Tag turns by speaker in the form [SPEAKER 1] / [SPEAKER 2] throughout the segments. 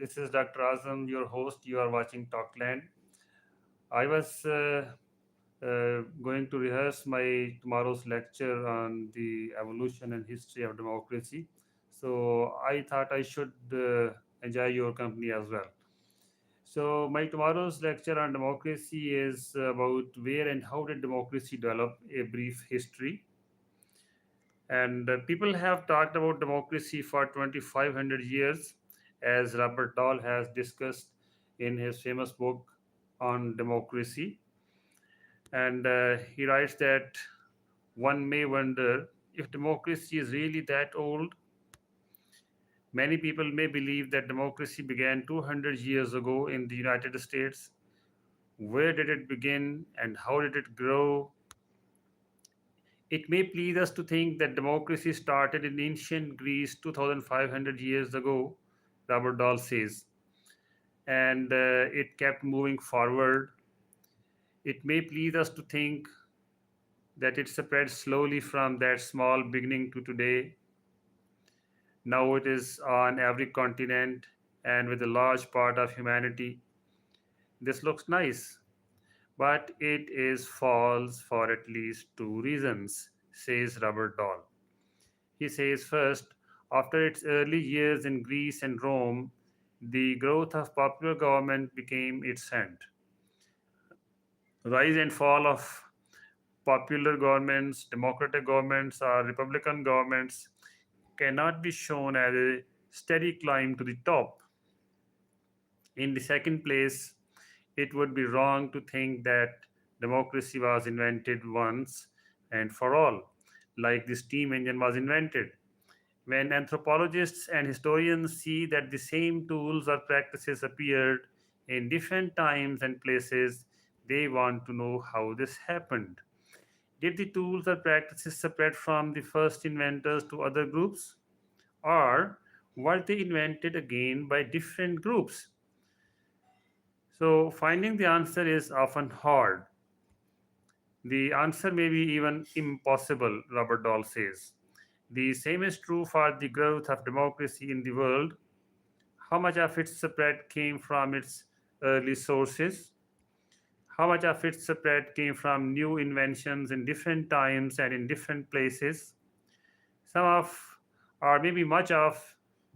[SPEAKER 1] This is Dr. Azam, your host. You are watching Talkland. I was going to rehearse my tomorrow's lecture on the evolution and history of democracy. So I thought I should enjoy your company as well. So my tomorrow's lecture on democracy is about where and how did democracy develop, a brief history. And people have talked about democracy for 2,500 years, as Robert Dahl has discussed in his famous book on democracy. And he writes that one may wonder if democracy is really that old. Many people may believe that democracy began 200 years ago in the United States. Where did it begin and how did it grow? It may please us to think that democracy started in ancient Greece 2500 years ago, Robert Dahl says, and it kept moving forward. It may please us to think that it spread slowly from that small beginning to today. Now it is on every continent and with a large part of humanity. This looks nice, but it is false for at least two reasons, says Robert Dahl. He says first, after its early years in Greece and Rome, the growth of popular government became its end. Rise and fall of popular governments, democratic governments, or republican governments cannot be shown as a steady climb to the top. In the second place, it would be wrong to think that democracy was invented once and for all, like the steam engine was invented. When anthropologists and historians see that the same tools or practices appeared in different times and places, they want to know how this happened. Did the tools or practices spread from the first inventors to other groups? Or were they invented again by different groups? So, finding the answer is often hard. The answer may be even impossible, Robert Dahl says. The same is true for the growth of democracy in the world. How much of its spread came from its early sources? How much of its spread came from new inventions in different times and in different places? Some of, or maybe much of,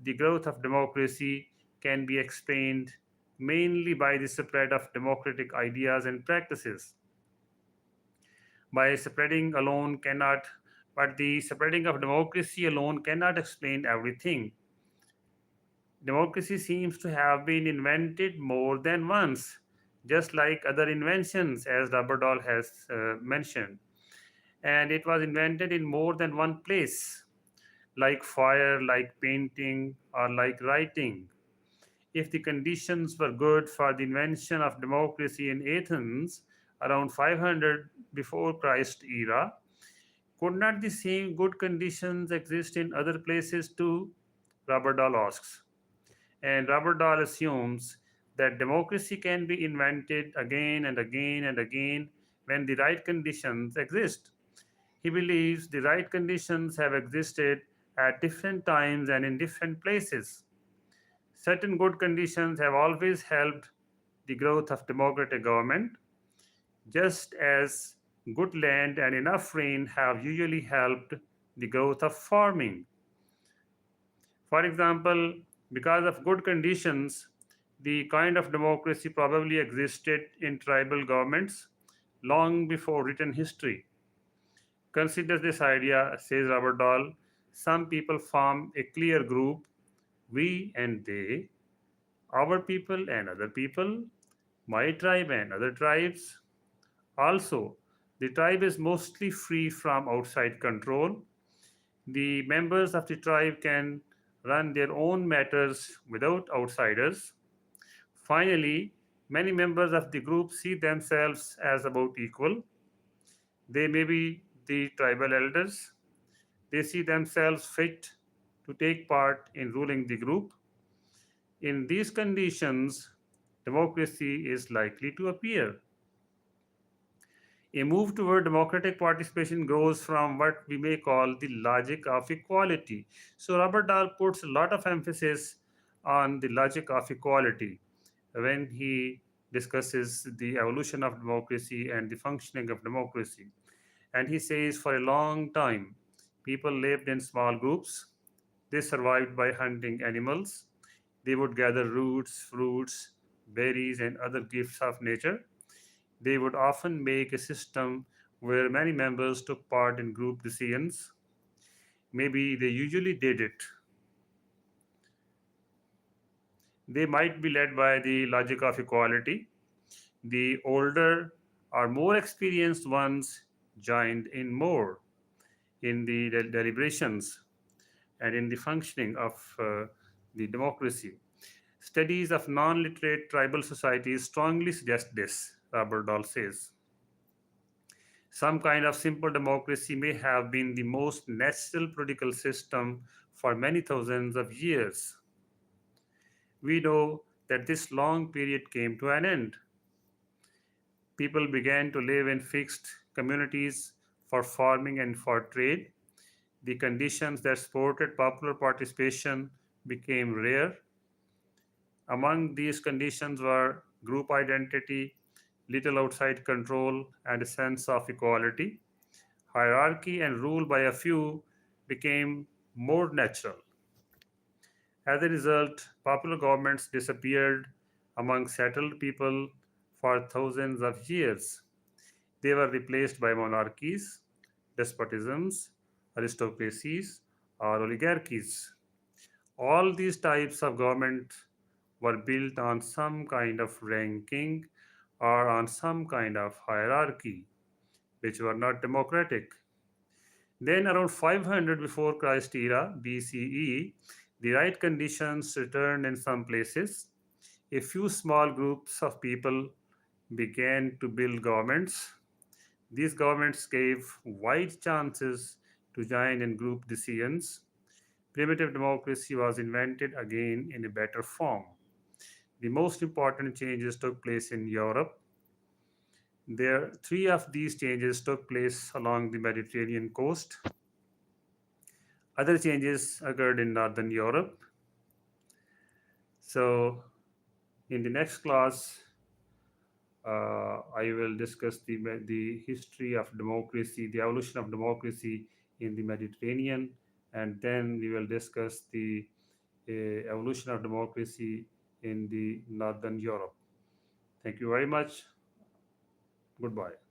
[SPEAKER 1] the growth of democracy can be explained mainly by the spread of democratic ideas and practices. By spreading alone cannot, but the spreading of democracy alone cannot explain everything. Democracy seems to have been invented more than once, just like other inventions, as Robert Dahl has mentioned. And it was invented in more than one place, like fire, like painting, or like writing. If the conditions were good for the invention of democracy in Athens around 500 before Christ era, could not the same good conditions exist in other places too? Robert Dahl asks. And Robert Dahl assumes that democracy can be invented again and again and again when the right conditions exist. He believes the right conditions have existed at different times and in different places. Certain good conditions have always helped the growth of democratic government, just as good land and enough rain have usually helped the growth of farming. For example, because of good conditions, the kind of democracy probably existed in tribal governments long before written history. Consider this idea, says Robert Dahl. Some people form a clear group, we and they, our people and other people, my tribe and other tribes. Also, the tribe is mostly free from outside control. The members of the tribe can run their own matters without outsiders. Finally, many members of the group see themselves as about equal. They may be the tribal elders. They see themselves fit to take part in ruling the group. In these conditions, democracy is likely to appear. A move toward democratic participation grows from what we may call the logic of equality. So, Robert Dahl puts a lot of emphasis on the logic of equality when he discusses the evolution of democracy and the functioning of democracy. And he says for a long time, people lived in small groups. They survived by hunting animals. They would gather roots, fruits, berries, and other gifts of nature. They would often make a system where many members took part in group decisions. Maybe they usually did it. They might be led by the logic of equality. The older or more experienced ones joined in more in the deliberations and in the functioning of the democracy. Studies of non literate tribal societies strongly suggest this, Robert Dahl says. Some kind of simple democracy may have been the most natural political system for many thousands of years. We know that this long period came to an end. People began to live in fixed communities for farming and for trade. The conditions that supported popular participation became rare. Among these conditions were group identity, little outside control, and a sense of equality. Hierarchy and rule by a few became more natural. As a result, popular governments disappeared among settled people for thousands of years. They were replaced by monarchies, despotisms, aristocracies, or oligarchies. All these types of government were built on some kind of ranking or on some kind of hierarchy, which were not democratic. Then, around 500 before Christ era BCE, the right conditions returned in some places. A few small groups of people began to build governments. These governments gave wide chances to join in group decisions. Primitive democracy was invented again in a better form. The most important changes took place in Europe. There, three of these changes took place along the Mediterranean coast. Other changes occurred in Northern Europe. So, in the next class, I will discuss the history of democracy, the evolution of democracy in the Mediterranean, and then we will discuss the evolution of democracy in the Northern Europe. Thank you very much. Goodbye.